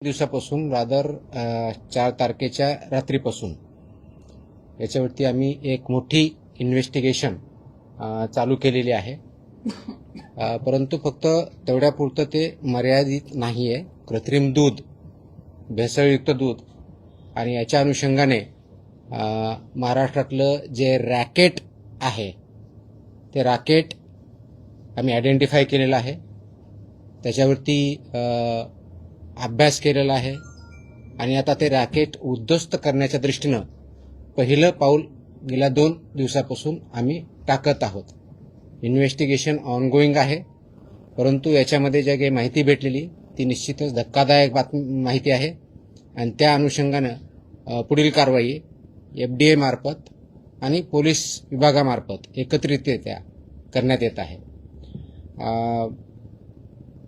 दिवसापासून रादर 4 तारखेच्या रात्रीपासून याच्यावरती आम्ही एक मोठी इन्व्हेस्टिगेशन चालू केलेली आहे. परंतु फक्त तेवढ्यापुरतं ते मर्यादित नाही आहे. कृत्रिम दूध, भेसळयुक्त दूध आणि याच्या अनुषंगाने महाराष्ट्रातलं जे रॅकेट आहे ते रॅकेट आम्ही आयडेंटिफाय केलेलं आहे. त्याच्यावरती अभ्यास केलेला आहे आणि आता ते रॅकेट उद्ध्वस्त करण्याच्या दृष्टीनं पहिलं पाऊल गेल्या 2 दिवसापासून आम्ही टाकत आहोत. इन्व्हेस्टिगेशन ऑनगोईंग आहे, परंतु याच्यामध्ये जे काही माहिती भेटलेली ती निश्चितच धक्कादायक माहिती आहे आणि त्या अनुषंगानं पुढील कारवाई FDA मार्फत आणि पोलीस विभागामार्फत एकत्रितरित्या करण्यात येत आहे.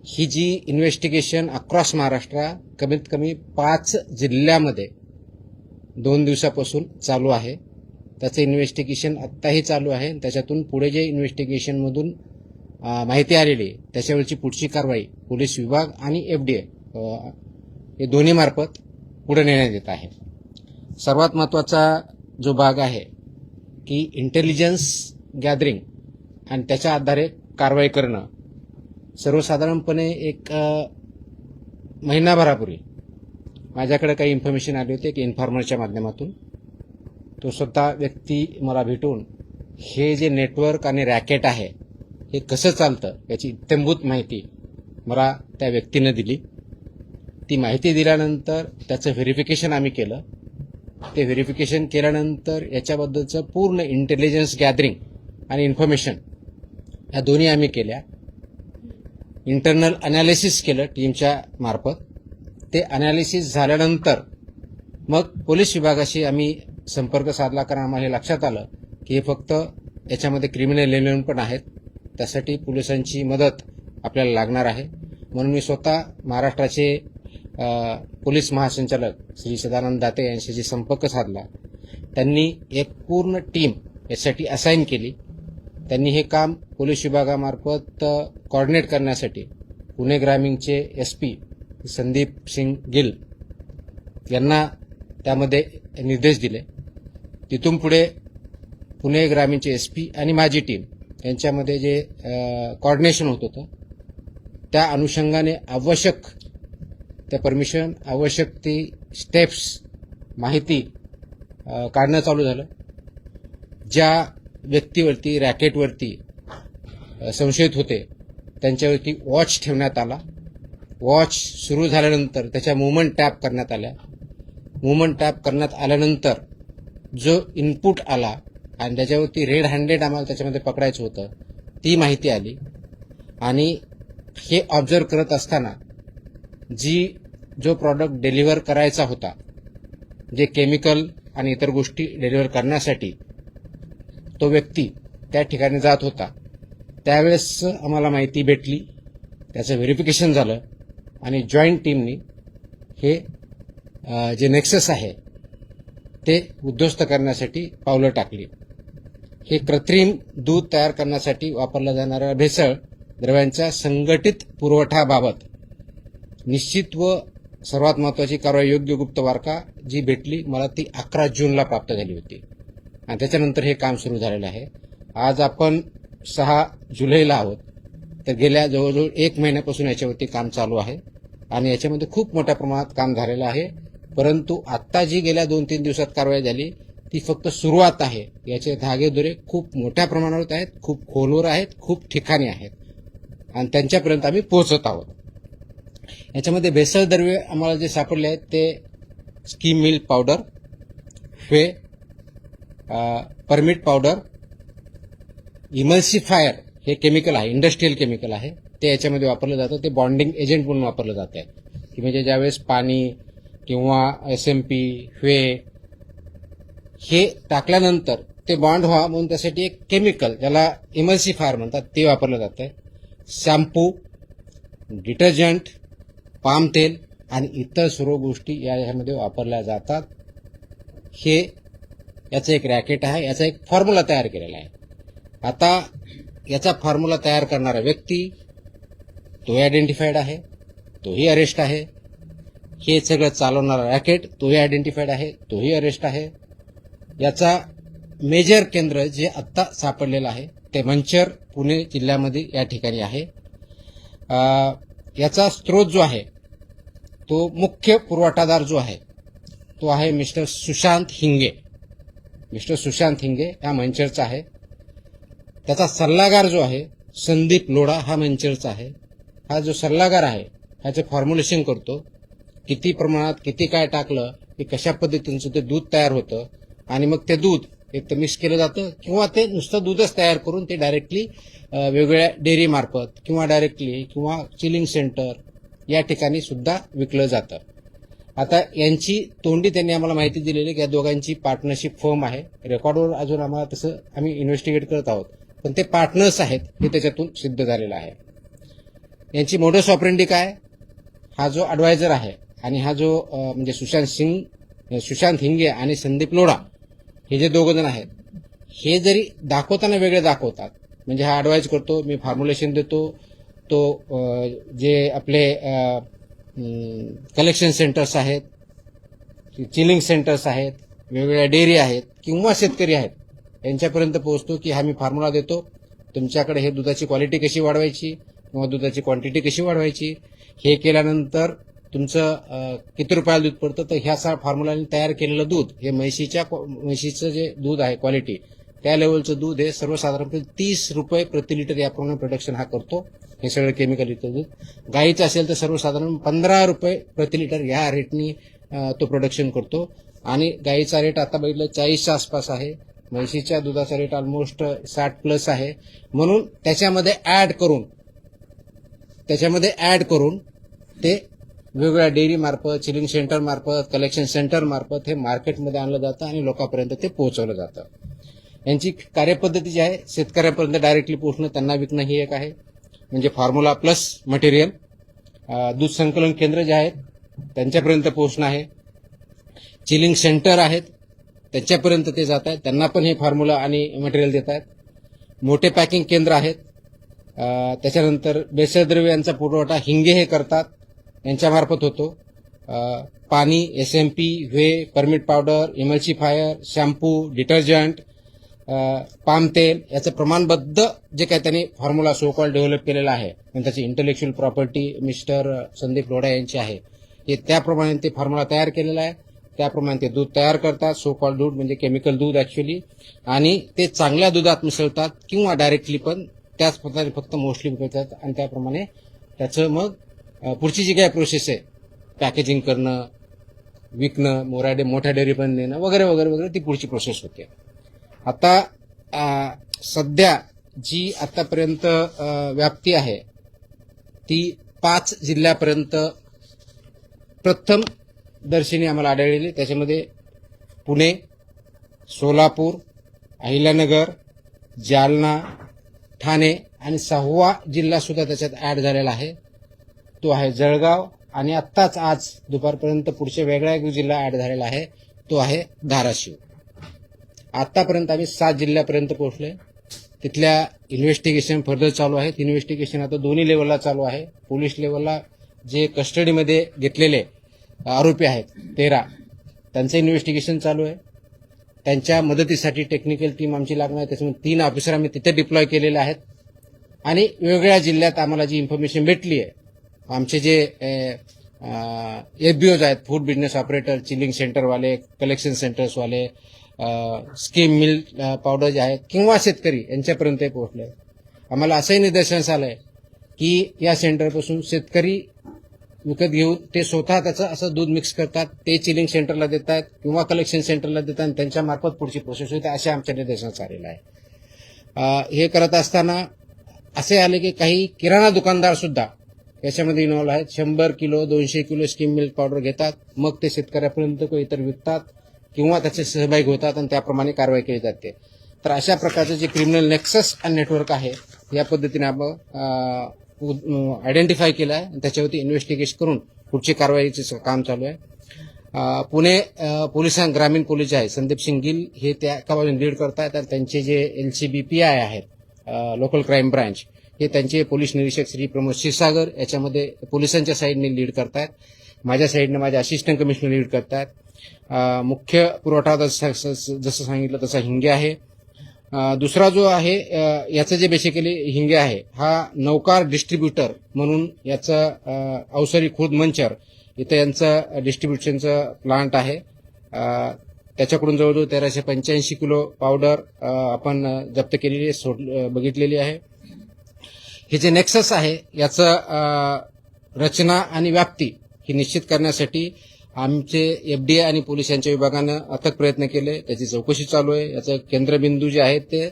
ही जी इन्व्हेस्टिगेशन अक्रॉस महाराष्ट्र कमीत कमी 5 जिल्ह्यामध्ये 2 दिवसापासून चालू आहे. त्याचं इन्व्हेस्टिगेशन आत्ताही चालू आहे. त्याच्यातून पुढे जे इन्व्हेस्टिगेशनमधून माहिती आलेली त्याच्यावरची पुढची कारवाई पोलीस विभाग आणि FDA हे दोन्ही मार्फत पुढे नेण्यात येत आहे. सर्वात महत्त्वाचा जो भाग आहे की इंटेलिजन्स गॅदरिंग आणि त्याच्या आधारे कारवाई करणं. सर्वसाधारणपणे एक महिनाभरापूर्वी माझ्याकडे काही इन्फॉर्मेशन आली होती की इन्फॉर्मरच्या माध्यमातून तो स्वतः व्यक्ती मला भेटून हे जे नेटवर्क आणि रॅकेट आहे हे कसं चालतं याची इत्थंभूत माहिती मला त्या व्यक्तीनं दिली. ती माहिती दिल्यानंतर त्याचं व्हेरिफिकेशन आम्ही केलं. ते व्हेरिफिकेशन केल्यानंतर याच्याबद्दलचं पूर्ण इंटेलिजन्स गॅदरिंग आणि इन्फॉर्मेशन ह्या दोन्ही आम्ही केल्या. इंटरनल अनालिसिस केलं टीमच्या मार्फत. ते अनालिसिस झाल्यानंतर मग पोलीस विभागाशी आम्ही संपर्क साधला, कारण आम्हाला हे लक्षात आलं की हे फक्त याच्यामध्ये क्रिमिनल एलिमेंट पण आहेत. त्यासाठी पोलिसांची मदत आपल्याला लागणार आहे. म्हणून मी स्वतः महाराष्ट्राचे पोलीस महासंचालक श्री सदानंद दाते यांच्याशी संपर्क साधला. त्यांनी एक पूर्ण टीम यासाठी असाइन केली. त्यांनी हे काम पोलीस विभागामार्फत कोऑर्डिनेट करण्यासाठी पुणे ग्रामीणचे SP संदीप सिंग गिल यांना त्यामध्ये निर्देश दिले. तिथून पुढे पुणे ग्रामीणचे SP आणि माझी टीम यांच्यामध्ये जे कोऑर्डिनेशन होत होतं त्या अनुषंगाने आवश्यक त्या परमिशन, आवश्यक ती स्टेप्स, माहिती काढणं चालू झालं. ज्या व्यक्तीवरती, रॅकेटवरती संशयित होते त्यांच्यावरती वॉच ठेवण्यात आला. वॉच सुरू झाल्यानंतर त्याच्या मूव्हमेंट टॅप करण्यात आल्या. मूव्हमेंट टॅप करण्यात आल्यानंतर जो इनपुट आला आणि त्याच्यावरती रेड हँडेड आम्हाला त्याच्यामध्ये पकडायचं होतं ती माहिती आली. आणि हे ऑब्झर्व करत असताना जो प्रॉडक्ट डिलिव्हर करायचा होता, जे केमिकल आणि इतर गोष्टी डिलिव्हर करण्यासाठी तो व्यक्ती त्या ठिकाणी जात होता, त्यावेळेस आम्हाला माहिती भेटली. त्याचं व्हेरिफिकेशन झालं आणि जॉईंट टीमनी हे जे नेक्सस आहे ते उद्ध्वस्त करण्यासाठी पावलं टाकली. हे कृत्रिम दूध तयार करण्यासाठी वापरल्या जाणाऱ्या भेसळ द्रव्यांच्या संघटित पुरवठ्याबाबत निश्चित व सर्वात महत्त्वाची कारवाई योग्य गुप्त वार्ता जी भेटली मला ती 11 जूनला प्राप्त झाली होती आणि त्याच्यानंतर हे काम सुरू झालेलं आहे. आज आपण 6 जुलैला आहोत. तर गेल्या जवळजवळ 1 महिन्यापासून याच्यावरती काम चालू आहे आणि याच्यामध्ये खूप मोठ्या प्रमाणात काम झालेलं आहे. परंतु आत्ता जी गेल्या 2-3 दिवसात कारवाई झाली ती फक्त सुरुवात आहे. याचे धागेदोरे खूप मोठ्या प्रमाणावर आहेत, खूप खोलवर आहेत, खूप ठिकाणी आहेत आणि त्यांच्यापर्यंत आम्ही पोहोचत आहोत. याच्यामध्ये भेसळ द्रव्ये आम्हाला जे सापडले आहेत ते स्कीम मिल्क पावडर, हे परमिट पावडर, इमल्सिफायर हे केमिकल आहे, इंडस्ट्रियल केमिकल आहे. ते याच्यामध्ये वापरलं जातं. ते बॉन्डिंग एजंट म्हणून वापरलं जात आहे की म्हणजे ज्यावेळेस पाणी किंवा SMP हे टाकल्यानंतर ते बॉन्ड व्हावं म्हणून त्यासाठी एक केमिकल ज्याला इमल्सिफायर म्हणतात ते वापरलं जात आहे. शॅम्पू, डिटर्जंट, पाम तेल आणि इतर सर्व गोष्टी यामध्ये वापरल्या जातात. हे याचं एक रॅकेट आहे. याचा एक फॉर्म्युला तयार केलेला आहे. आता याचा फॉर्म्युला तयार करणारा व्यक्ती तोही आयडेंटिफाईड आहे, तोही अरेस्ट आहे. हे सगळं चालवणारा रॅकेट तोही आयडेंटिफाईड आहे, तोही अरेस्ट आहे. याचा मेजर केंद्र जे आत्ता सापडलेलं आहे ते मंचर पुणे जिल्ह्यामध्ये या ठिकाणी आहे. याचा स्रोत जो आहे तो मुख्य पुरवठादार जो आहे तो आहे मिस्टर सुशांत हिंगे. मिस्टर सुशांत हिंगे हा मंचरचा आहे. त्याचा सल्लागार जो आहे संदीप लोढा हा मंचरचा आहे. हा जो सल्लागार आहे ह्याचं फॉर्म्युलेशन करतो, किती प्रमाणात किती काय टाकलं की कशा पद्धतीचं ते दूध तयार होतं आणि मग ते दूध एक तर मिक्स केलं जातं किंवा ते नुसतं दूधच तयार करून ते डायरेक्टली वेगवेगळ्या डेअरी मार्फत किंवा डायरेक्टली किंवा चिलिंग सेंटर या ठिकाणी सुद्धा विकलं जातं. आता यांची तोंडी त्यांनी आम्हाला माहिती दिलेली की या दोघांची पार्टनरशिप फर्म आहे. रेकॉर्डवर अजून आम्हाला तसं आम्ही इन्व्हेस्टिगेट करत आहोत, पण ते पार्टनर्स आहेत हे त्याच्यातून सिद्ध झालेलं आहे. यांची मोडस ऑपरेंडी काय, हा जो ॲडवायझर आहे आणि हा जो म्हणजे सुशांत हिंगे आणि संदीप लोढा हे जे दोघं जण आहेत हे जरी दाखवताना वेगळे दाखवतात. म्हणजे हा ॲडवाइज करतो, मी फॉर्म्युलेशन देतो, तो जे आपले कलेक्शन सेंटर्स आहेत, चिलिंग सेंटर्स आहेत, वेगवेगळ्या डेअरी आहेत किंवा शेतकरी आहेत यांच्यापर्यंत पोहोचतो की हा मी फॉर्म्युला देतो, तुमच्याकडे हे दुधाची क्वालिटी कशी वाढवायची किंवा दुधाची क्वांटिटी कशी वाढवायची, हे केल्यानंतर तुमचं किती रुपयाला दूध पडतं, तर ह्या फॉर्म्युलाने तयार केलेलं दूध हे म्हशीचं जे दूध आहे क्वालिटी त्या लेवलचं दूध हे सर्वसाधारणपणे 30 रुपये प्रति लिटर याप्रमाणे प्रोडक्शन हा करतो. हे सगळं केमिकल युक्त दूध. गाईचं असेल तर सर्वसाधारण 15 रुपये प्रति लिटर या रेटनी तो प्रोडक्शन करतो आणि गाईचा रेट आता बघितलं 40च्या आसपास आहे. म्हशीच्या दुधाचा रेट ऑलमोस्ट 60+ आहे. म्हणून त्याच्यामध्ये ऍड करून ते वेगवेगळ्या डेअरी मार्फत, चिलिंग सेंटर मार्फत, कलेक्शन सेंटर मार्फत हे मार्केटमध्ये आणलं जातं आणि लोकांपर्यंत ते पोहोचवलं जातं. यांची कार्यपद्धती जी आहे शेतकऱ्यापर्यंत डायरेक्टली पोहोचणं, त्यांना विकणं ही एक आहे. म्हणजे फॉर्म्युला प्लस मटेरियल. दूध संकलन केंद्र जे आहेत त्यांच्यापर्यंत पोहोचणं आहे. चिलिंग सेंटर आहेत त्याच्यापर्यंत ते जात आहेत, त्यांना पण हे फॉर्म्युला आणि मटेरियल देत आहेत. मोठे पॅकिंग केंद्र आहेत. त्याच्यानंतर बेसरद्रव्य यांचा पुरवठा हिंगे हे करतात, यांच्यामार्फत होतो. पाणी, SMP, whey, permit powder, emulsifier, shampoo, detergent, palm तेल याचं प्रमाणबद्ध जे काही त्यांनी फॉर्म्युला सो कॉल डेव्हलप केलेला आहे आणि त्याची intellectual property mister Sandeep Lodha यांची आहे, हे त्याप्रमाणे ते फॉर्म्युला तयार केलेला आहे. त्याप्रमाणे ते दूध तयार करतात, सो कॉल दूध म्हणजे केमिकल दूध ऍक्च्युअली, आणि ते चांगल्या दुधात मिसळतात किंवा डायरेक्टली पण त्याच प्रकारे फक्त मोस्टली विकतात आणि त्याप्रमाणे त्याचं मग पुढची जी काही प्रोसेस आहे पॅकेजिंग करणं, विकणं, मोठ्या डेअरी पण नेणं वगैरे वगैरे वगैरे ती पुढची प्रोसेस होते. आता सध्या जी आतापर्यंत व्याप्ती आहे ती 5 जिल्ह्यापर्यंत प्रथम दर्शनी आम्हाला आढळलेली. त्याच्यामध्ये पुणे, सोलापूर, अहिल्यानगर, जालना, ठाणे आणि 6वा जिल्हा सुद्धा त्याच्यात ऍड झालेला आहे, तो आहे जळगाव. आणि आत्ताच आज दुपारपर्यंत पुढच्या वेगळा एक जिल्हा ऍड झालेला आहे, तो आहे धाराशिव. आतापर्यंत आम्ही 7 जिल्ह्यापर्यंत पोहोचलोय. तिथल्या इन्व्हेस्टिगेशन फर्दर चालू आहेत. इन्व्हेस्टिगेशन आता दोन्ही लेवलला चालू आहे. पोलीस लेवलला जे कस्टडीमध्ये घेतलेले आरोपी आहेत 13 त्यांचं इन्व्हेस्टिगेशन चालू आहे. त्यांच्या मदतीसाठी टेक्निकल टीम आमची लागणार आहे. त्याच्यामुळे 3 ऑफिसर आम्ही तिथे डिप्लॉय केलेले आहेत. आणि वेगवेगळ्या जिल्ह्यात आम्हाला जी इन्फॉर्मेशन भेटली आहे, आमचे जे FBOs आहेत, फूड बिझनेस ऑपरेटर, चिलिंग सेंटरवाले, कलेक्शन सेंटर्सवाले, स्कीम मिल्क पावडर जे आहेत किंवा शेतकरी यांच्यापर्यंत पोहोचले. आम्हाला असंही निदर्शनास आलंय की या सेंटरपासून शेतकरी विकत घेऊन ते स्वतः त्याचं असं दूध मिक्स करतात, ते चिलिंग सेंटरला देत आहेत किंवा कलेक्शन सेंटरला देतात आणि त्यांच्या मार्फत पुढची प्रोसेस होते, असे आमच्या निदर्शनास आलेलं आहे. हे करत असताना असे आले की काही किराणा दुकानदार सुद्धा याच्यामध्ये इन्व्हॉल्व आहेत. 100 kilo 200 kilo scheme milk powder घेतात, मग ते शेतकऱ्यापर्यंत इतर विकतात किंवा त्याचे सहभागी होतात आणि त्याप्रमाणे कारवाई केली जाते. तर अशा प्रकारचं जे क्रिमिनल नेक्सस आणि नेटवर्क आहे या पद्धतीने आपण आयडेंटिफाय केलं आहे आणि त्याच्यावरती इन्व्हेस्टिगेशन करून पुढची कारवाईचं काम चालू आहे. पुणे ग्रामीण पोलीस जे आहे संदीप सिंग गिल हे त्या कामाने लीड करतात आणि त्यांचे जे LCB PI आहेत लोकल क्राईम ब्रांच हे त्यांचे पोलीस निरीक्षक श्री प्रमोद क्षीरसागर याच्यामध्ये पोलिसांच्या साईडने लीड करतायत. माझ्या साईडनं माझे असिस्टंट कमिशनर लीड करतात. मुख्य पुरवठा जसं सांगितलं तसा हिंगे आहे. दुसरा जो आहे याचं जे बेसिकली हिंगे आहे हा नौकार डिस्ट्रीब्युटर म्हणून याचं अवसरी खुर्द मंचर इथं यांचं डिस्ट्रीब्युशनचं प्लांट आहे. त्याच्याकडून जवळजवळ 1385 किलो पावडर आपण जप्त केलेली बघितलेली आहे. हे जे नेक्सस आहे याचं रचना आणि व्याप्ती ही निश्चित करण्यासाठी आमचे एफडीए आणि पोलीस यांच्या विभागानं अथक प्रयत्न केले. त्याची चौकशी चालू आहे. याचं केंद्रबिंदू जे आहेत ते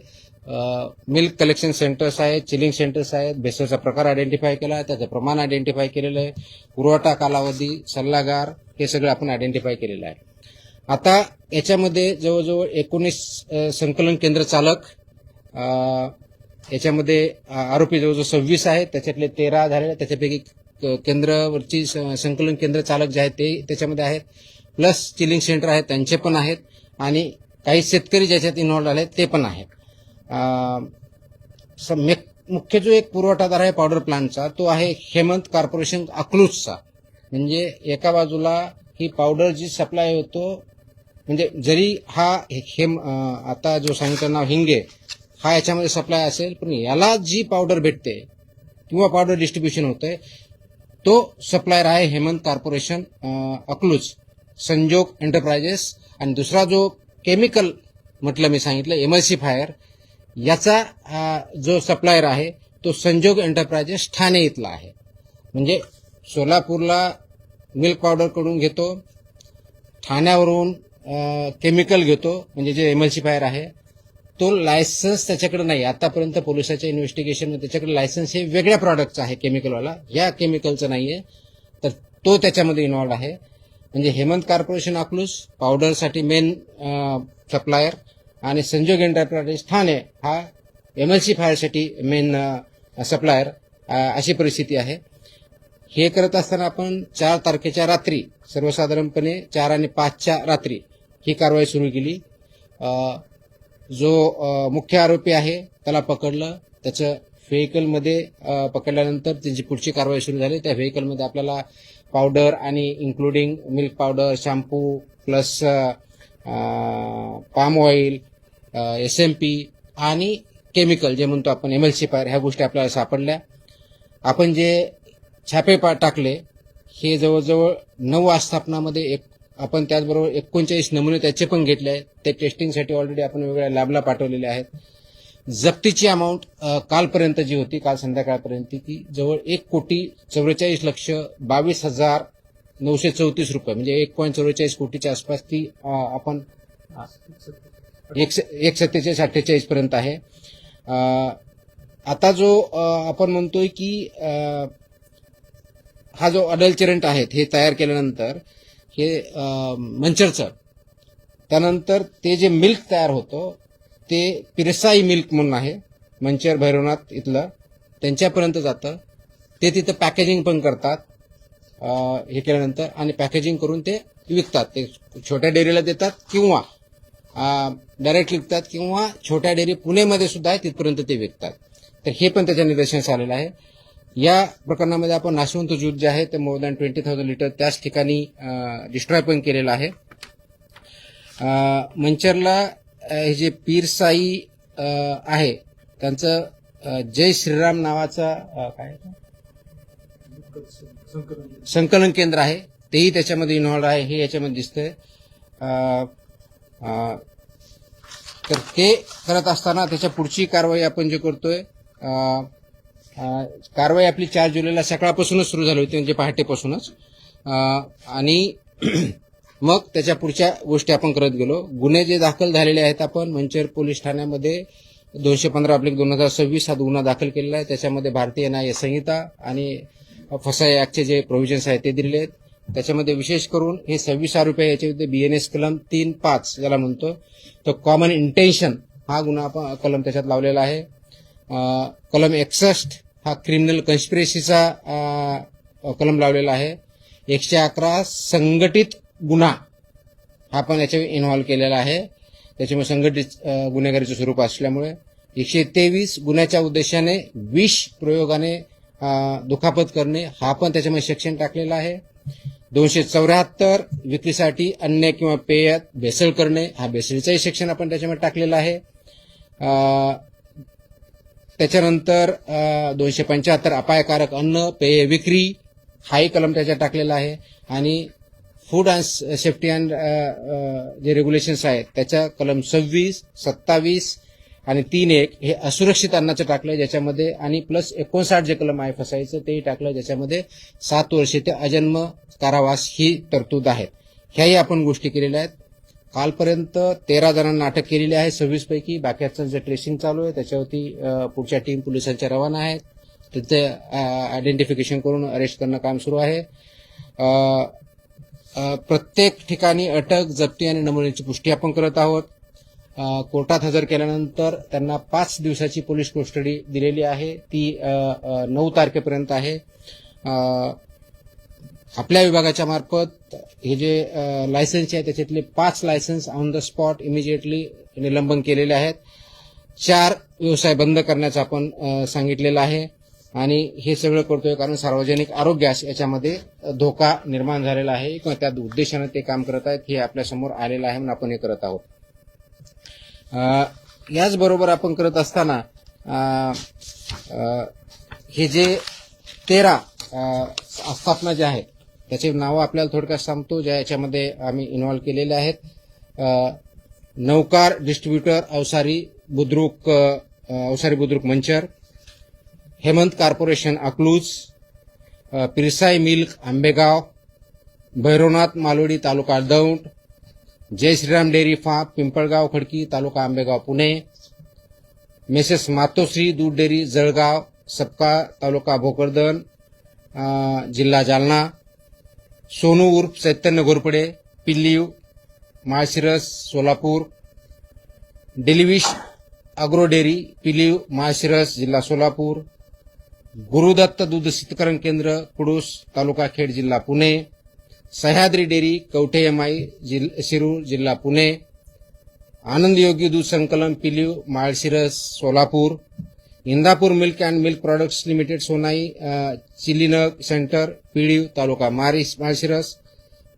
मिल्क कलेक्शन सेंटर्स आहेत, चिलिंग सेंटर्स आहेत. भेसळचा प्रकार आयडेंटिफाय केला आहे, त्याचं प्रमाण आयडेंटिफाय केलेलं आहे, पुरवठा कालावधी, सल्लागार हे सगळं आपण आयडेंटिफाय केलेलं आहे. आता याच्यामध्ये जवळजवळ 19 संकलन केंद्र चालक, याच्यामध्ये आरोपी जवळजवळ 26 आहेत, त्याच्यातले 13 झालेले. त्याच्यापैकी केंद्रावरची संकलन केंद्र चालक जे आहेत ते त्याच्यामध्ये आहेत, प्लस चिलिंग सेंटर आहेत त्यांचे पण आहेत, आणि काही शेतकरी ज्याच्यात इन्व्हॉल्व आले ते पण आहेत. मुख्य जो एक पुरवठादार आहे पावडर प्लांटचा तो आहे हेमंत कॉर्पोरेशन अकलूजचा. म्हणजे एका बाजूला ही पावडर जी सप्लाय होतो, म्हणजे जरी हा आता जो सांगितलं नाव हिंगे हा याच्यामध्ये सप्लाय असेल, पण याला जी पावडर भेटते किंवा पावडर डिस्ट्रीब्युशन होते तो सप्लायर आहे हेमंत कॉर्पोरेशन अकलूज, संजोग एंटरप्राइजेस. आणि दुसरा जो केमिकल म्हटलं मी सांगितलं एमल्सिफायर, याचा जो सप्लायर आहे तो संजोग एंटरप्राइजेस ठाणे इथला आहे. म्हणजे सोलापूरला मिल्क पावडर कडून घेतो, ठाण्यावरून केमिकल घेतो, म्हणजे जे एमल्सिफायर आहे तो लायसन्स त्याच्याकडे नाही. आतापर्यंत पोलिसाच्या इन्व्हेस्टिगेशनमध्ये त्याच्याकडे लायसन्स हे वेगळ्या प्रॉडक्टचं आहे केमिकलवाला, या केमिकलचं नाहीये, तर तो त्याच्यामध्ये इन्व्हॉल्व आहे. म्हणजे हेमंत कॉर्पोरेशन अकलूज पावडरसाठी मेन सप्लायर आणि संजोग एंटरप्राइजेस ठाणे हा एमल्सिफायरसाठी मेन सप्लायर, अशी परिस्थिती आहे. हे करत असताना आपण 4 तारखेच्या रात्री, सर्वसाधारणपणे 4 आणि 5च्या रात्री ही कारवाई सुरू केली. जो मुख्य आरोपी आहे त्याला पकडलं, त्याचं व्हेकलमध्ये पकडल्यानंतर त्यांची पुढची कारवाई सुरू झाली. त्या व्हेकलमध्ये आपल्याला पावडर आणि including milk powder, shampoo plus palm oil, SMP आणि केमिकल जे म्हणतो आपण एमल्सिफायर, ह्या गोष्टी आपल्याला सापडल्या. आपण जे छापे टाकले हे जवळजवळ 9 आस्थापनामध्ये आपण त्याचबरोबर 39 नमुने त्याचे पण घेतले आहेत. ते टेस्टिंगसाठी ऑलरेडी आपण वेगवेगळ्या लॅबला पाठवलेले आहेत. जप्तीची अमाऊंट कालपर्यंत जी होती, काल संध्याकाळपर्यंत, ती जवळ 1,44,22,934 रुपये, म्हणजे 1.44 कोटीच्या आसपास ती आपण 1,47,48 पर्यंत आहे. आता जो आपण म्हणतोय की हा जो अडल्चरंट आहे हे तयार केल्यानंतर हे मंचरचं, त्यानंतर ते जे मिल्क तयार होतं ते पिरसाई मिल्क म्हणून आहे मंचर भैरवनाथ इथलं, त्यांच्यापर्यंत जातं. ते तिथं पॅकेजिंग पण करतात हे केल्यानंतर, आणि पॅकेजिंग करून ते विकतात. ते छोट्या डेअरीला देतात किंवा डायरेक्ट विकतात, किंवा छोट्या डेअरी पुणेमध्ये सुद्धा आहे तिथपर्यंत ते विकतात. तर हे पण त्याच्या निदर्शनास आलेलं आहे. या प्रकरणामध्ये आपण नाशवंत ज्यूस जे आहे ते मोर दॅन 20,000 लिटर त्याच ठिकाणी डिस्ट्रॉय पण केलेलं आहे. मंचरला हे जे पीरसाई आहे त्यांचं जय श्रीराम नावाचा काय संकलन केंद्र आहे, तेही त्याच्यामध्ये इन्व्हॉल्व आहे, हे याच्यामध्ये दिसतंय. तर ते करत असताना त्याच्या पुढची कारवाई आपण जे करतोय, कारवाई आपली 4 जुलैला सकाळपासूनच सुरू झाली होती, म्हणजे पहाटेपासूनच, आणि मग त्याच्या पुढच्या गोष्टी आपण करत गेलो. गुन्हे जे दाखल झालेले आहेत, आपण मंचर पोलीस ठाण्यामध्ये 215/2026 हा गुन्हा दाखल केलेला आहे. त्याच्यामध्ये भारतीय न्याय संहिता आणि फसाई ऍक्टचे जे प्रोव्हिजन्स आहेत ते दिलेले आहेत. त्याच्यामध्ये विशेष करून हे 26 आरोपी आहे, याच्याविरुद्ध BNS कलम 3.5 ज्याला म्हणतो, तो कॉमन इंटेन्शन हा गुन्हा आपण कलम त्याच्यात लावलेला आहे. कलम 61 हा क्रिमिनल कन्स्पिरेसीचा कलम लावलेला आहे. 111 संघटित गुन्हा हा पण याच्या इन्व्हॉल्व केलेला आहे, त्याच्यामुळे संघटित गुन्हेगारीचं स्वरूप असल्यामुळे. 123 गुन्ह्याच्या उद्देशाने विष प्रयोगाने दुखापत करणे हा पण त्याच्यामध्ये सेक्शन टाकलेला आहे. 274 विक्रीसाठी अन्न किंवा पेयात भेसळ करणे, हा भेसळीचाही सेक्शन आपण त्याच्यामध्ये टाकलेला आहे. त्याच्यानंतर 275 अपायकारक अन्न पेय विक्री, हाही कलम त्याच्यात टाकलेला आहे. आणि फूड अँड सेफ्टी अँड जे रेग्युलेशन्स आहेत त्याच्या कलम 26, 27 आणि 3.1 हे असुरक्षित अन्नाचं टाकलं ज्याच्यामध्ये, आणि प्लस 59 जे कलम आहे फसायचं तेही टाकलं ज्याच्यामध्ये 7 वर्षे ते अजन्म कारावास ही तरतूद आहे. ह्याही आपण गोष्टी केलेल्या आहेत. कालपर्यंत 13 जणांना अटक केलेली आहे 26 पैकी. बाकीचं जे ट्रेसिंग चालू आहे त्याच्यावरती पुढच्या टीम पोलिसांच्या रवाना आहेत. तिथे आयडेंटिफिकेशन करून अरेस्ट करणं काम सुरू आहे. प्रत्येक ठिकाणी अटक, जप्ती आणि नमुन्याची पुष्टी आपण करत आहोत. कोर्टात हजर केल्यानंतर त्यांना 5 दिवसाची पोलीस कस्टडी दिलेली आहे. ती 9 तारखेपर्यंत आहे. आपल्या विभागाच्या मार्फत हे जे लायसन्स आहे त्याच्यातले 5 licence on the spot immediately निलंबन केलेले आहेत. 4 व्यवसाय बंद करण्याचं आपण सांगितलेलं आहे. आणि हे सगळं करतोय कारण सार्वजनिक आरोग्यास याच्यामध्ये धोका निर्माण झालेला आहे किंवा त्या उद्देशाने ते काम करत आहेत हे आपल्यासमोर आलेलं आहे म्हणून आपण हे करत आहोत. याचबरोबर आपण करत असताना हे जे 13 आस्थापना जे आहेत त्याचे नावं आपल्याला थोडक्यात सांगतो ज्या याच्यामध्ये आम्ही इन्व्हॉल्व केलेले आहेत. नौकार distributor Avsari Budruk Manchar, Hemant corporation Akluj, Pirsai milk Ambegaon, Bhairavnath Malodi taluka Daund, Jai Shriram dairy farm Pimpalgaon Khadki taluka Ambegaon Pune, messrs Matoshri दूध डेअरी जळगाव सपका तालुका भोकरदन जिल्हा जालना, सोनू उर्फ चैतन्य घोरपडे पिल्लीव माळशिरस सोलापूर, डेलिविश अग्रो डेअरी पिलीव माळशिरस जिल्हा सोलापूर, गुरुदत्त दूध शीतकरण केंद्र कुडूस तालुका खेड जिल्हा पुणे, सह्याद्री डेअरी कवठे एमआय शिरूर जिल्हा पुणे, आनंद योगी दूध संकलन Piliv Malshiras Solapur, Indapur milk and milk products limited Sonai chilling centre Piliv taluka Malshiras,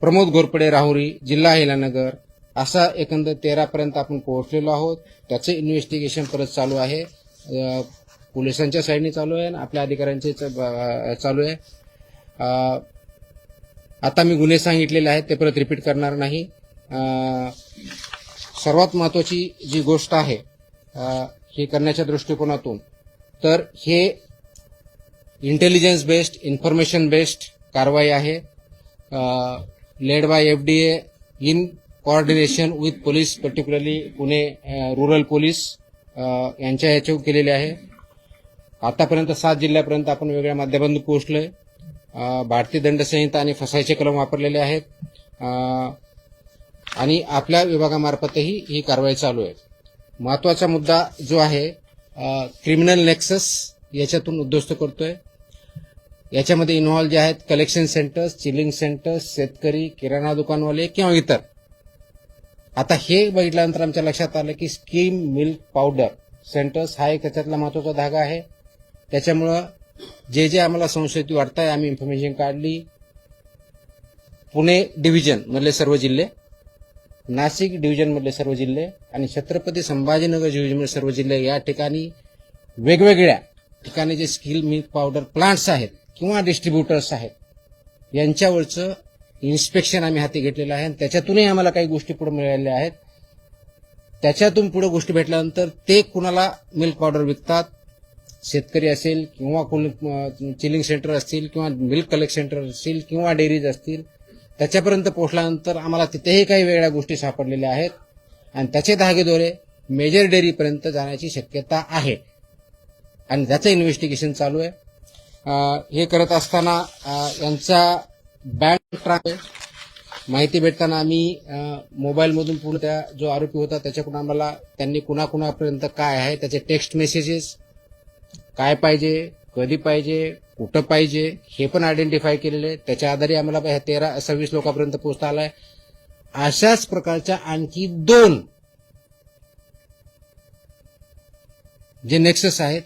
Pramod Ghorpade Rahuri जिल्हा अहिलानगर. असा एकंदर 13 पर्यंत आपण पोहोचलेलो आहोत. त्याचं इन्व्हेस्टिगेशन परत चालू आहे. पोलिसांच्या साईडने चालू आहे आणि आपल्या अधिकाऱ्यांचे चालू आहे. आता मी गुन्हे सांगितलेले आहेत ते परत रिपीट करणार नाही. सर्वात महत्वाची जी गोष्ट आहे हे करण्याच्या दृष्टिकोनातून तर हे इंटेलिजन्स बेस्ड इन्फॉर्मेशन बेस्ड कारवाई आहे. Led by FDA in coordination with police particularly Pune rural police यांच्या ह्याच्यावर केलेले आहे. आतापर्यंत 7 जिल्ह्यापर्यंत आपण वेगळ्या माध्यमातून पोहोचलोय. भारतीय दंडसंहिता आणि फसायचे कलम वापरलेले आहेत आणि आपल्या विभागामार्फतही ही कारवाई चालू आहे. महत्वाचा मुद्दा जो आहे क्रिमिनल नेक्सस याच्यातून उद्ध्वस्त करतोय. याच्यामध्ये इन्व्हॉल्व जे आहेत कलेक्शन सेंटर्स, चिलिंग सेंटर्स, शेतकरी, किराणा दुकानवाले किंवा इतर. आता हे बघितल्यानंतर आमच्या लक्षात आलं की स्कीम मिल्क पावडर सेंटर्स हा एक त्याच्यातला महत्वाचा धागा आहे. त्याच्यामुळं जे आम्हाला संशयित वाटतंय आम्ही इन्फॉर्मेशन काढली. पुणे डिव्हिजन मधले सर्व जिल्हे, नाशिक डिव्हिजन मधले सर्व जिल्हे आणि छत्रपती संभाजीनगर डिव्हिजन मधले सर्व जिल्हे या ठिकाणी वेगवेगळ्या ठिकाणी जे स्किल मिल्क पावडर प्लांट्स आहेत किंवा डिस्ट्रीब्युटर्स आहेत यांच्यावरचं इन्स्पेक्शन आम्ही हाती घेतलेलं आहे आणि त्याच्यातूनही आम्हाला काही गोष्टी पुढे मिळालेल्या आहेत. त्याच्यातून पुढे गोष्टी भेटल्यानंतर ते कुणाला मिल्क पावडर विकतात, शेतकरी असेल किंवा कोणी चिलिंग सेंटर असतील किंवा मिल्क कलेक्ट सेंटर असतील किंवा डेअरीज असतील, त्याच्यापर्यंत पोहोचल्यानंतर आम्हाला तिथेही काही वेगळ्या गोष्टी सापडलेल्या आहेत आणि त्याचे धागेदोरे मेजर डेअरीपर्यंत जाण्याची शक्यता आहे आणि त्याचं इन्व्हेस्टिगेशन चालू आहे. हे करत असताना यांचा बँक ट्रान्सफर माहिती भेटताना आम्ही मोबाईलमधून पूर्ण त्या जो आरोपी होता त्याच्याकडून आम्हाला त्यांनी कुणाकुणापर्यंत काय आहे त्याचे टेक्स्ट मेसेजेस, काय पाहिजे, कधी पाहिजे, कुठं पाहिजे हे पण आयडेंटिफाय केलेले. त्याच्या आधारे आम्हाला 26 लोकांपर्यंत पोहोचता आलाय. अशाच प्रकारच्या आणखी 2 जे नेक्सस आहेत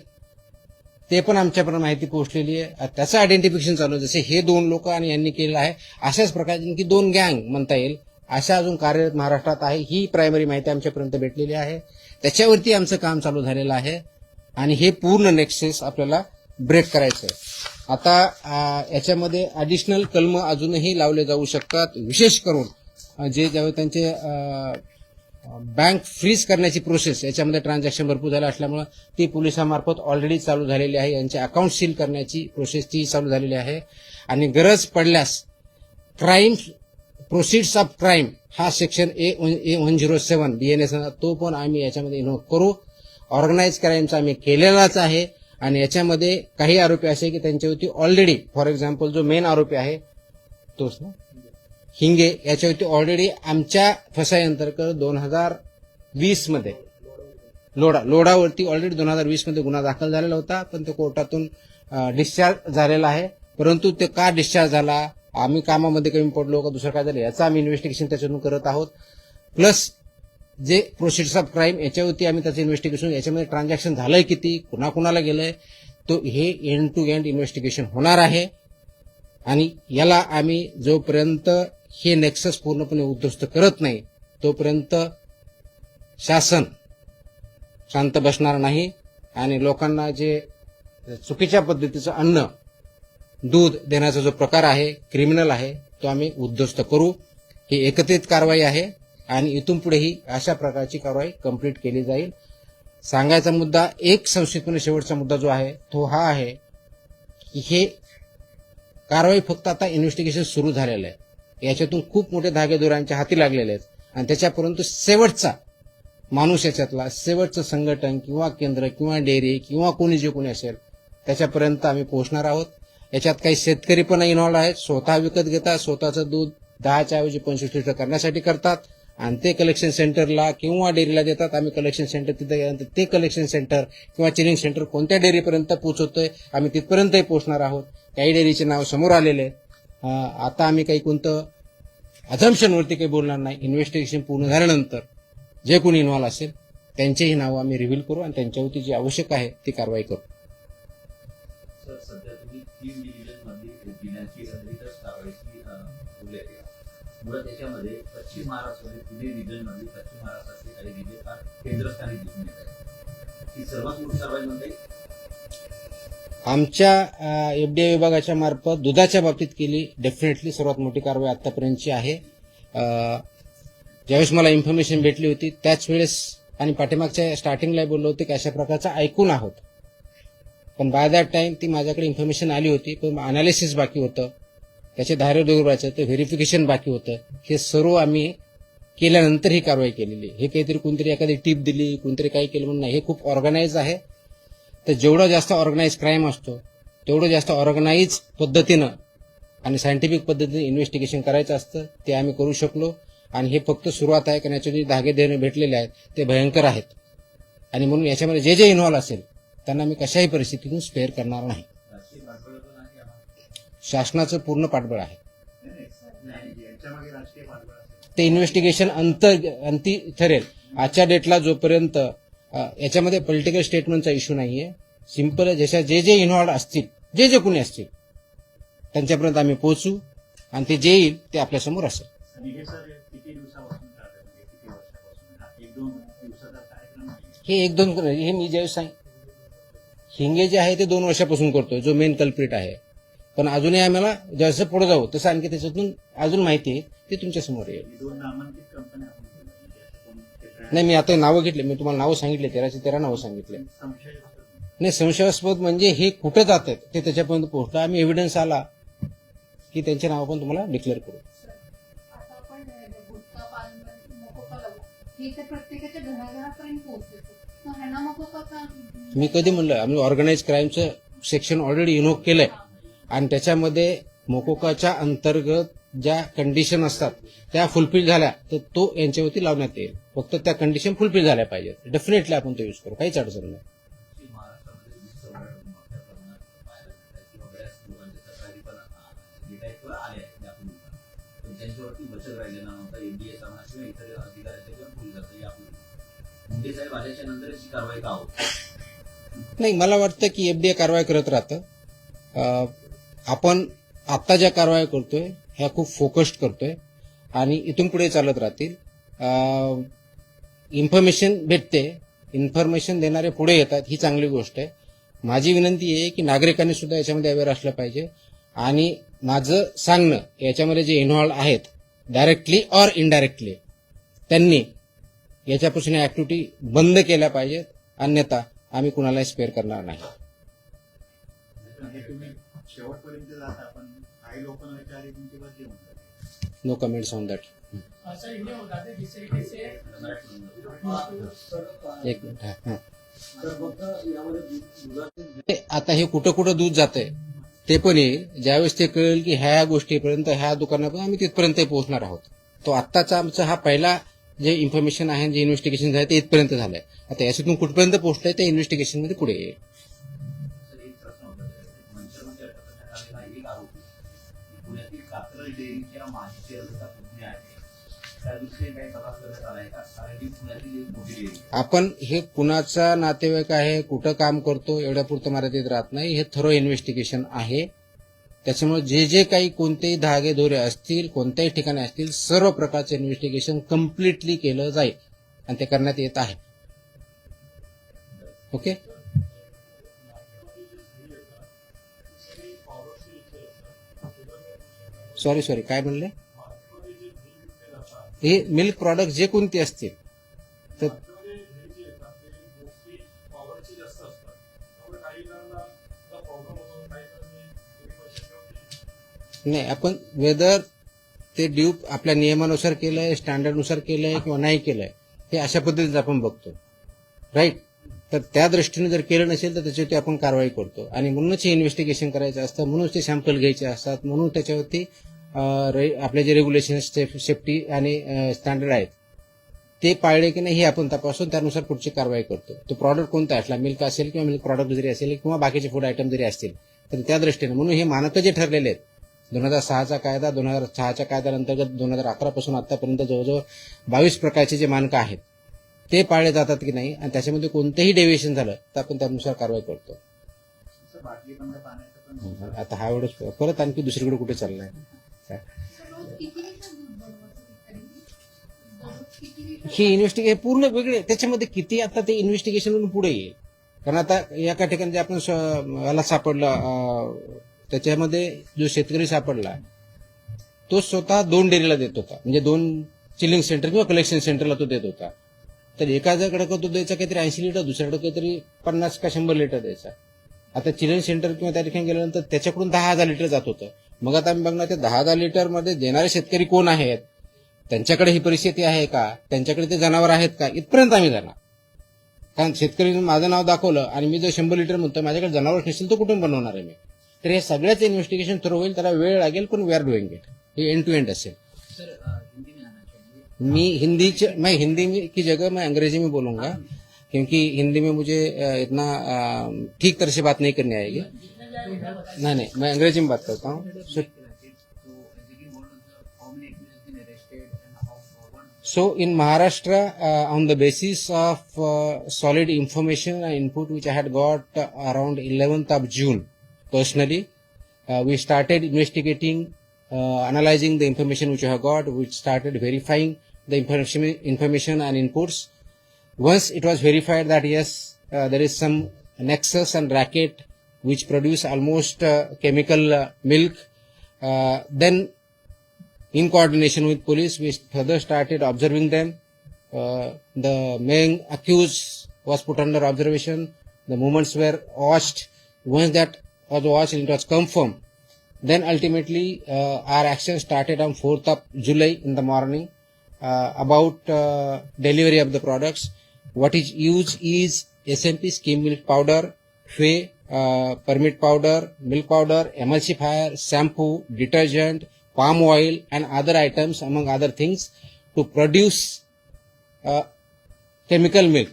ते पण आमच्यापर्यंत माहिती पोहोचलेली आहे. त्याचं आयडेंटिफिकेशन चालू आहे. जसे हे 2 लोक आणि यांनी केलेलं आहे, अशाच प्रकारची की 2 गँग म्हणता येईल अशा अजून कार्यरत महाराष्ट्रात आहे. ही प्रायमरी माहिती आमच्यापर्यंत भेटलेली आहे. त्याच्यावरती आमचं काम चालू झालेलं आहे आणि हे पूर्ण नेक्सेस आपल्याला ब्रेक करायचं आहे. आता याच्यामध्ये ॲडिशनल कलम अजूनही लावले जाऊ शकतात. विशेष करून जे ज्यावेळी त्यांचे बँक फ्रीज करण्याची प्रोसेस, याच्यामध्ये ट्रान्झॅक्शन भरपूर झालं असल्यामुळे ती पोलिसांमार्फत ऑलरेडी चालू झालेली आहे. यांचे अकाउंट सील करण्याची प्रोसेस ती चालू झालेली आहे. आणि गरज पडल्यास क्राईम प्रोसिड्स ऑफ क्राईम हा सेक्शन A107 BNS तो पण आम्ही याच्यामध्ये इन्व्हॉल्व करू. ऑर्गनाइज क्राईमचा आम्ही केलेलाच आहे. आणि याच्यामध्ये काही आरोपी असे की त्यांच्यावरती ऑलरेडी, फॉर एक्झाम्पल जो मेन आरोपी आहे तोच ना हिंगे, याच्यावरती ऑलरेडी आमच्या फसाई अंतर्गत 2020 मध्ये लोडावरती ऑलरेडी 2020 मध्ये गुन्हा दाखल झालेला होता, पण तो कोर्टातून डिस्चार्ज झालेला आहे. परंतु ते का डिस्चार्ज झाला, आम्ही कामामध्ये कमी पडलो का दुसरं काय झालं, याचं आम्ही इन्व्हेस्टिगेशन त्याच्यातून करत आहोत. प्लस जे प्रोसिड्स ऑफ क्राईम याच्यावरती आम्ही त्याचं इन्व्हेस्टिगेशन, याच्यामध्ये ट्रान्झॅक्शन झालंय किती, कुणाकुणाला गेलंय, तो हे एंड टू एंड इन्व्हेस्टिगेशन होणार आहे. आणि याला आम्ही जोपर्यंत हे नेक्सस पूर्णपणे उद्ध्वस्त करत नाही तोपर्यंत शासन शांत बसणार नाही. आणि लोकांना जे चुकीच्या पद्धतीचं अन्न दूध देण्याचा जो प्रकार आहे, क्रिमिनल आहे, तो आम्ही उद्ध्वस्त करू. ही एकत्रित कारवाई आहे आणि इथून पुढेही अशा प्रकारची कारवाई कंप्लीट केली जाईल. सांगायचा मुद्दा एक संक्षिप्तपणे शेवटचा मुद्दा जो आहे तो हा आहे की हे कारवाई फक्त आता इन्व्हेस्टिगेशन सुरू झालेलं आहे. याच्यातून खूप मोठे धागेदोऱ्यांच्या हाती लागलेले आहेत आणि त्याच्यापर्यंत शेवटचा माणूस, याच्यातला शेवटचं संघटन किंवा केंद्र किंवा डेअरी किंवा कोणी जे कोणी असेल त्याच्यापर्यंत आम्ही पोहोचणार आहोत. याच्यात काही शेतकरी पण इन्व्हॉल्व आहेत. स्वतः विकत घेतात, स्वतःचं दूध 10च्या ऐवजी 25 लिटर करण्यासाठी करतात आणि ते कलेक्शन सेंटरला किंवा डेअरीला देतात. आम्ही कलेक्शन सेंटर तिथे गेल्यानंतर ते कलेक्शन सेंटर किंवा चिलिंग सेंटर कोणत्या डेअरीपर्यंत पोहोचवतोय आम्ही तिथपर्यंतही पोहोचणार आहोत. काही डेअरीचे नाव समोर आलेले आहेत. आता आम्ही काही कोणतं अझम्पशनवरती काही बोलणार नाही. इन्व्हेस्टिगेशन पूर्ण झाल्यानंतर जे कोणी इन्व्हॉल्व असेल त्यांचेही नावं आम्ही रिव्हील करू आणि त्यांच्यावरती जी आवश्यक आहे ती कारवाई करू. सर, सध्या तुम्ही 3 डिव्हिजन मध्ये जिल्ह्यांची एकत्रितच कारवाईची उल्लेख केला. मुळात त्याच्यामध्ये पश्चिम महाराष्ट्रामध्ये पुणे रिजन मध्ये पश्चिम महाराष्ट्रातले काही जिल्हे फार केंद्रस्थानी दिसून येत आहेत. ही सर्वात मोठी कारवाई म्हणते आमच्या एफडीआय विभागाच्या मार्फत दुधाच्या बाबतीत केली डेफिनेटली सर्वात मोठी कारवाई आतापर्यंतची आहे. ज्यावेळेस मला इन्फॉर्मेशन भेटली होती त्याच वेळेस आणि पाठीमागच्या स्टार्टिंगला बोललो होते की अशा प्रकारचं ऐकून आहोत, पण बाय दॅट टाइम ती माझ्याकडे इन्फॉर्मेशन आली होती, पण अनालिसिस बाकी होतं, त्याचे धार्य दुर्बाचं ते व्हेरिफिकेशन बाकी होतं. हे सर्व आम्ही केल्यानंतर ही कारवाई केलेली. हे काहीतरी कोणतरी एखादी टीप दिली, कोणतरी काही केलं म्हणून नाही. हे खूप ऑर्गनाइज आहे. तर जेवढं जास्त ऑर्गनाइज क्राईम असतो तेवढं जास्त ऑर्गनाइज पद्धतीनं आणि सायंटिफिक पद्धतीने इन्व्हेस्टिगेशन करायचं असतं. ते आम्ही करू शकलो आणि हे फक्त सुरुवात आहे. कारण याचे जे धागे देणे भेटलेले आहेत ते भयंकर आहेत आणि म्हणून याच्यामध्ये जे जे इन्व्हॉल्व असेल त्यांना मी कशाही परिस्थितीतून स्पेअर करणार नाही. शासनाचं पूर्ण पाठबळ आहे. ते इन्व्हेस्टिगेशन अंती ठरेल. आजच्या डेटला जोपर्यंत याच्यामध्ये पॉलिटिकल स्टेटमेंटचा इश्यू नाहीये. सिंपल जशा जे जे इन्व्हॉल्व असतील, जे जे कोणी असतील त्यांच्यापर्यंत आम्ही पोहोचू आणि ते जे येईल ते आपल्यासमोर असेल. हे 1-2 हे मी ज्यावेळेस हिंगे जे आहे ते 2 वर्षापासून करतोय, जो मेन कल्प्रिट आहे. पण अजूनही आम्हाला जसं पुढे जाऊ तसं आणखी त्याच्यातून अजून माहिती ते तुमच्या समोर येईल. नाही, मी आता नावं घेतले, मी तुम्हाला नावं सांगितले, 13 नावं सांगितले. नाही, संशयास्पद म्हणजे हे कुठे जात आहेत ते त्याच्यापर्यंत पोहोचतं. आम्ही एव्हिडन्स आला की त्यांचे नाव पण तुम्हाला डिक्लेअर करू. मी कधी म्हणलं आम्ही ऑर्गनाइज क्राईमचं सेक्शन ऑलरेडी इन्व्होक केलंय आणि त्याच्यामध्ये मोकोकाच्या अंतर्गत ज्या कंडिशन असतात त्या फुलफिल झाल्या तर तो यांच्यावरती लावण्यात येईल. फक्त त्या कंडिशन फुलफिल झाल्या पाहिजेत. डेफिनेटली आपण तो यूज करू, काहीच अडचण नाही. नाही, मला वाटतं की एफडीए कारवाई करत राहतं. आपण आत्ता ज्या कारवाई करतोय ह्या खूप फोकस्ड करतोय आणि इथून पुढे चालत राहतील. इन्फॉर्मेशन भेटते, इन्फॉर्मेशन देणारे पुढे येतात, ही चांगली गोष्ट आहे. माझी विनंती आहे की नागरिकांनी सुद्धा याच्यामध्ये अवेअर असलं पाहिजे आणि माझं सांगणं याच्यामध्ये जे इन्व्हॉल्व आहेत डायरेक्टली ऑर इनडायरेक्टली त्यांनी याच्यापासून ऍक्टिव्हिटी बंद केल्या पाहिजेत, अन्यथा आम्ही कुणालाही स्पेअर करणार नाही. म्हणजे तुम्ही शेवटपर्यंत जाता पण काही लोकांना विचारले तुमची बदली होऊन जाते. No comments on that. Sir ये होता है जिस तरीके से एक मिनिट. आता हे कुठं कुठं दूध जातंय ते पण येईल. ज्यावेळेस ते कळेल की ह्या गोष्टीपर्यंत ह्या दुकानापर्यंत आम्ही तिथपर्यंत पोहोचणार आहोत. तो आत्ताचा आमचा हा पहिला जे इन्फॉर्मेशन आहे, जे इन्व्हेस्टिगेशन झालं ते इथपर्यंत झालंय. आता याच्यातून कुठपर्यंत पोहोचलंय त्या इन्व्हेस्टिगेशन मध्ये पुढे येईल. सर, एक प्रश्न होता मंचरमध्ये अटक करण्यात आलेला एक आरोपी पुण्यातील कात्रज डेअरीच्या माजी चेअरमनचा पुतणी आहे. त्या दृष्टीने काही तपास करण्यात आला आहे का? कारण ही पुण्यातील एक मोठी डेअरी. आपण हे कुणाचा नातेवाईक आहे, कुठं काम करतो एवढ्या पुरतं मर्यादित राहत नाही. हे थरो इन्व्हेस्टिगेशन आहे. त्याच्यामुळे जे जे काही कोणतेही धागे दोरे असतील, कोणत्याही ठिकाणी असतील, सर्व प्रकारचे इन्व्हेस्टिगेशन कम्प्लिटली केलं जाईल आणि ते करण्यात येत आहे. ओके. सॉरी काय म्हणले? हे मिल्क प्रॉडक्ट जे कोणते असतील तर नाही, आपण वेदर ते ड्यूप आपल्या नियमानुसार केलंय, स्टँडर्डनुसार केलंय किंवा नाही केलंय हे अशा पद्धतीने आपण बघतो, राईट. तर त्या दृष्टीने जर केलं नसेल तर त्याच्यावरती आपण कारवाई करतो आणि म्हणूनच हे इन्व्हेस्टिगेशन करायचं असतं, म्हणूनच ते सॅम्पल घ्यायचे असतात, म्हणून त्याच्यावरती आपले जे रेग्युलेशन सेफ्टी आणि स्टँडर्ड आहेत ते पाळले की नाही हे आपण तपासून त्यानुसार पुढची कारवाई करतो. तो प्रॉडक्ट कोणता असला, मिल्क असेल किंवा मिल्क प्रॉडक्ट जरी असेल किंवा बाकीचे फूड आयटम जरी असतील तर त्या दृष्टीने म्हणून हे मानकं जे ठरलेले आहेत 2006चा कायदा, 2006च्या कायद्याअंतर्गत 2011 पासून आतापर्यंत जवळजवळ 22 प्रकारचे जे मानकं आहेत ते पाळले जातात की नाही आणि त्याच्यामध्ये कोणतेही डेव्हिएशन झालं तर आपण त्यानुसार कारवाई करतो. असं बाटली बंद पाण्याचं पण आता हा एवढंच परत आणखी दुसरीकडे कुठे चाललाय. ही इन्व्हेस्टिगेशन पूर्ण वेगळे, त्याच्यामध्ये किती आता ते इन्व्हेस्टिगेशन पुढे येईल. कारण आता एका ठिकाणी जे आपण याला सापडला त्याच्यामध्ये जो शेतकरी सापडला तो स्वतः 2 डेअरीला देत होता, म्हणजे 2 चिलिंग सेंटर किंवा कलेक्शन सेंटरला तो देत होता. तर एकाकडे तो द्यायचा काहीतरी 80 लिटर, दुसऱ्याकडे काहीतरी 50 का 100 लिटर द्यायचा. आता चिलिंग सेंटर किंवा त्या ठिकाणी गेल्यानंतर त्याच्याकडून 10,000 लिटर जात होतं. मग आता आम्ही बघणार ते 10,000 लिटर मध्ये देणारे शेतकरी कोण आहेत, त्यांच्याकडे ही परिस्थिती आहे का, त्यांच्याकडे ते जनावर आहेत का, इथपर्यंत आम्ही जाणार. कारण शेतकरीने माझं नाव दाखवलं आणि मी जर 100 लिटर म्हणतो माझ्याकडे जनावर नसेल तर कुठून बनवणार आहे मी. तर हे सगळ्याच इन्व्हेस्टिगेशन थ्रू होईल, त्याला वेळ लागेल पण वी आर डुईंग इट. हे एंड टू एंड असेल. सर, हिंदी में आना चाहिए. मैं हिंदी की जगह मैं अंग्रेजी में बोलूंगा क्योंकि हिंदी में मुझे इतना ठीक तरह से बात नहीं करनी आएगी. नहीं, मैं अंग्रेजी में बात करता हूँ. So in Maharashtra, on the basis of solid information and input which I had got around 11th of June, personally, we started investigating, analyzing the information which I have got. We started verifying the information and inputs. Once it was verified that yes, there is some nexus and racket which produce almost chemical milk, then in coordination with police, we further started observing them. The main accused was put under observation. The movements were watched. Once that was watched and it was confirmed, then ultimately our action started on 4th of July in the morning about delivery of the products. What is used is SMP, skim milk powder, whey, permit powder, milk powder, emulsifier, shampoo, detergent, palm oil and other items among other things to produce chemical milk.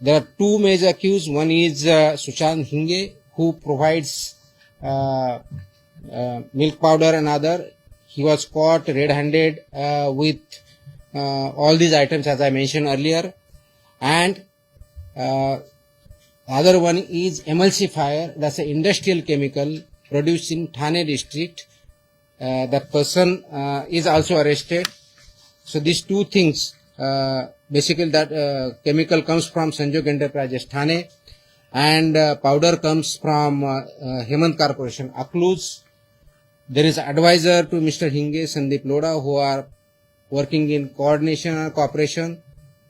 There are 2 major accused. One is Sushant Hinge, who provides milk powder and other. He was caught red-handed with all these items as I mentioned earlier. And Other one is emulsifier. That's an industrial chemical produced in Thane district. That person is also arrested. So these two things, basically that chemical comes from Sanjog Enterprises Thane, and powder comes from Hemant Corporation Akluz. There is advisor to Mr. Hinge, Sandeep Loda, who are working in coordination and cooperation.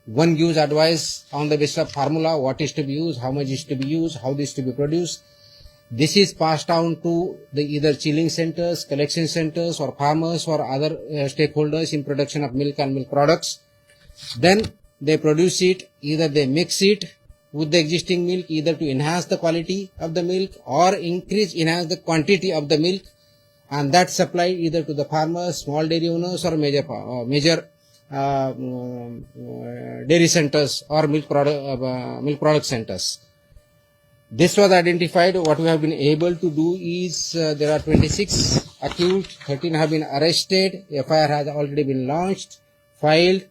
One gives advice on the basis of formula, what is to be used, how much is to be used, how this is to be produced. This is passed down to the either chilling centers, collection centers, or farmers or other stakeholders in production of milk and milk products. Then they produce it, either they mix it with the existing milk, either to enhance the quality of the milk or enhance the quantity of the milk, and that supplied either to the farmers, small dairy owners, or major dairy centers or milk product centers. This was identified. What we have been able to do is there are 26 accused, 13 have been arrested, FIR has already been launched, filed.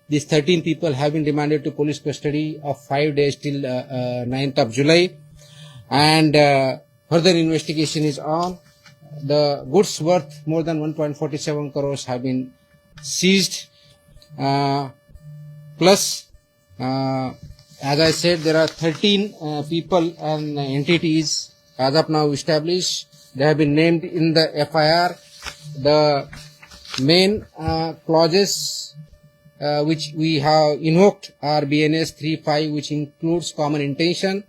These 13 people have been remanded to police custody of 5 days till 9th of July, and further investigation is on. The goods worth more than 1.47 crores have been seized. Plus, as I said, there are 13 people and entities as of now established. They have been named in the FIR. The main clauses which we have invoked are BNS 3.5, which includes common intention,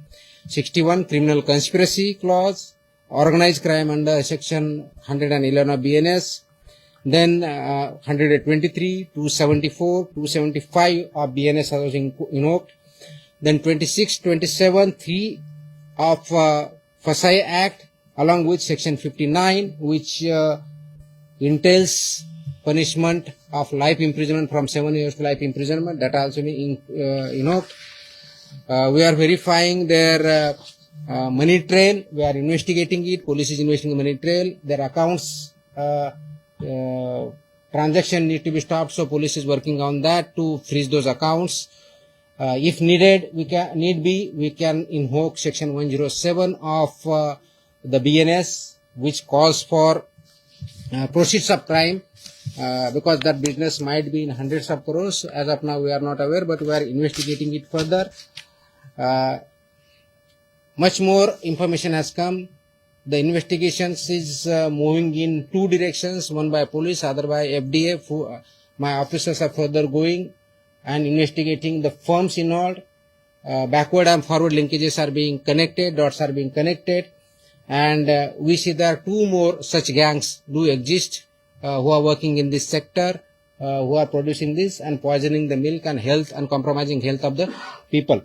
61 criminal conspiracy clause, organized crime under section 111 of BNS, then 123, 274, 275 of BNS are also invoked, then 26, 27, 3 of FSI Act, along with section 59, which entails punishment of life imprisonment from 7 years to life imprisonment. That also been invoked. We are verifying their money trail. We are investigating it. Police is investigating the money trail. Their accounts transaction need to be stopped, so police is working on that to freeze those accounts. If needed, we can invoke section 107 of the BNS, which calls for proceeds of crime, because that business might be in hundreds of crores. As of now, we are not aware, but we are investigating it further. Much more information has come. The investigations is moving in two directions, one by police, other by FDF. My officers are further going and investigating the firms involved. Backward and forward linkages are being connected, dots are being connected, and we see there are 2 more such gangs do exist who are working in this sector, who are producing this and poisoning the milk and health and compromising health of the people.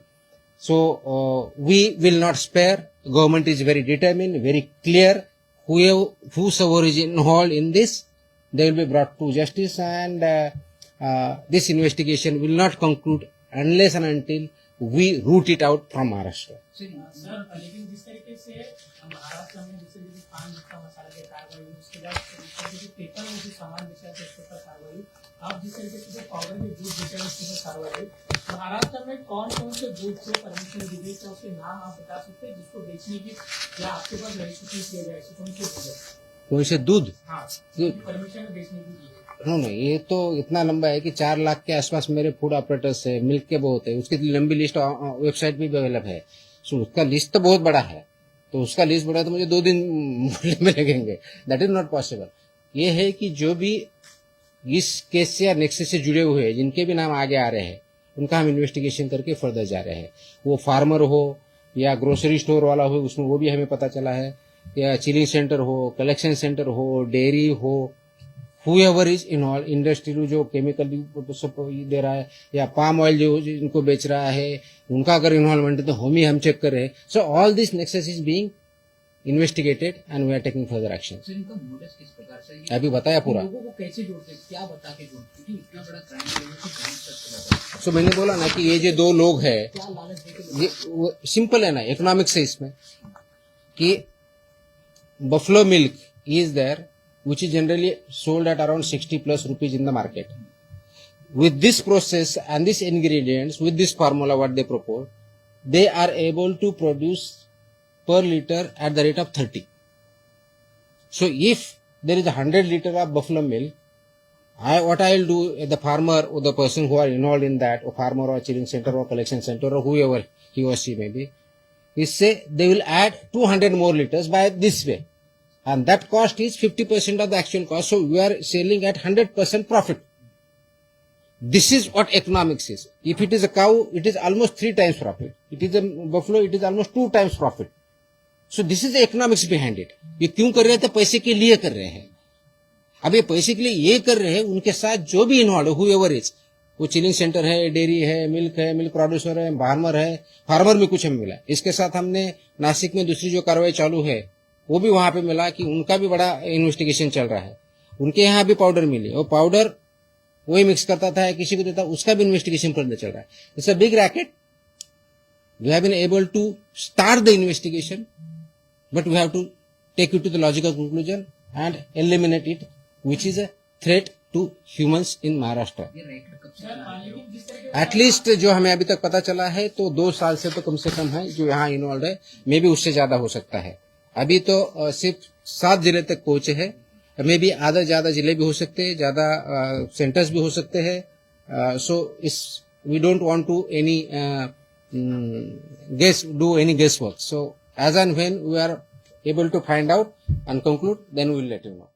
So we will not spare. Government is very determined, very clear. Whosoever is involved in this, they will be brought to justice, and this investigation will not conclude unless and until we root it out from Maharashtra. Sir लेकिन जिस तरीके से महाराष्ट्र में जिस तरीके से पान गुटखा मसाला की कार्रवाई, उसके बाद जो पेपर में जो सामान बेचा है उसके ऊपर कार्रवाई, आप जिस तरीके से जो पाउडर के दूध बेचा है उसके ऊपर कार्रवाई, महाराष्ट्र में कौन कौन से दूध को परमिशन दी गई है, उसके नाम आप बता सकते हैं जिसको बेचने की या आपके पास रजिस्ट्रेशन किया जाए, कौन से दूध? कौन से दूध? हाँ, परमिशन बेचने की। नहीं, ये तो इतना लंबा है कि 4 लाख के आसपास मेरे फूड ऑपरेटर्स है, मिल्क के बहुत है, उसकी लंबी लिस्ट वेबसाइट भी अवेलेबल है। सो उसका लिस्ट तो बहुत बड़ा है, तो उसका लिस्ट बड़ा तो मुझे 2 दिन बोलने में लगेंगे। That is not possible. ये है कि जो भी इस केस से या नेक्सस से जुड़े हुए हैं, जिनके भी नाम आगे आ रहे हैं, उनका हम इन्वेस्टिगेशन करके फर्दर जा रहे हैं। वो फार्मर हो या ग्रोसरी स्टोर वाला हो, उसमें वो भी हमें पता चला है, या चिलिंग सेंटर हो, कलेक्शन सेंटर हो, डेयरी हो, whoever is involved, इंडस्ट्री जो केमिकल दे रहा है या पाम ऑयल जो इनको बेच रहा है, उनका अगर इन्वॉल्वमेंट है तो हम चेक कर रहे हैं। So all this nexus is being investigated and we are taking further action. इनका मोटिव किस प्रकार से है? अभी बताया पूरा। लोगों को कैसे जोड़ते हैं, क्या बता के जोड़ते हैं, इतना बड़ा क्राइम लोगों को जान सकते हैं? सो मैंने बोला ना कि ये जो 2 लोग हैं, क्या लालच देके ये सिंपल है ना, इकोनॉमिक्स है इसमें, कि buffalo milk is there which is generally sold at around 60 plus rupees in the market. With this process and these ingredients, with this formula what they propose, they are able to produce per liter at the rate of 30. So if there is 100 liter of buffalo milk, what I will do, the farmer or the person who are involved in that, or farmer or chilling center or collection center or whoever he or she may be, is say they will add 200 more liters by this way. And that cost is 50% of the actual cost. So we are selling at 100% profit. This is what economics is. If it is a cow, it is almost 3 times profit. It is a buffalo, it is almost 2 times profit. So this is the economics behind it. ये क्यों कर रहे हैं? तो पैसे के लिए कर रहे हैं. अब ये पैसे के लिए ये कर रहे हैं, उनके साथ जो भी इन्वॉल्व है, whoever is, वो चिलिंग सेंटर है, डेयरी है, मिल्क प्रोड्यूसर है, फार्मर में कुछ हमें मिला. इसके साथ हमने नासिक में दूसरी जो कार्रवाई चालू है, वो भी वहां पे मिला कि उनका भी बड़ा इन्वेस्टिगेशन चल रहा है. उनके यहाँ भी पाउडर मिली, वो पाउडर वही मिक्स करता था, किसी को देता, उसका भी इन्वेस्टिगेशन चल रहा है. It's a big racket. We have been able to start the investigation, but we have to take it to the logical conclusion and eliminate it, which is a threat to humans in Maharashtra. लेकिन जिस तरह के At least जो हमें अभी तक पता चला है तो 2 साल से तो कम से कम है जो यहाँ इन्वॉल्व है. मे भी उससे ज्यादा हो सकता है. अभी तो सिर्फ 7 जिले तक पहुंचे हैं. मे भी आधा ज्यादा जिले भी हो सकते हैं, ज्यादा सेंटर्स भी हो सकते हैं. सो इस we don't want to any do any guesswork. So as and when we are able to find out and conclude, then we will let you know.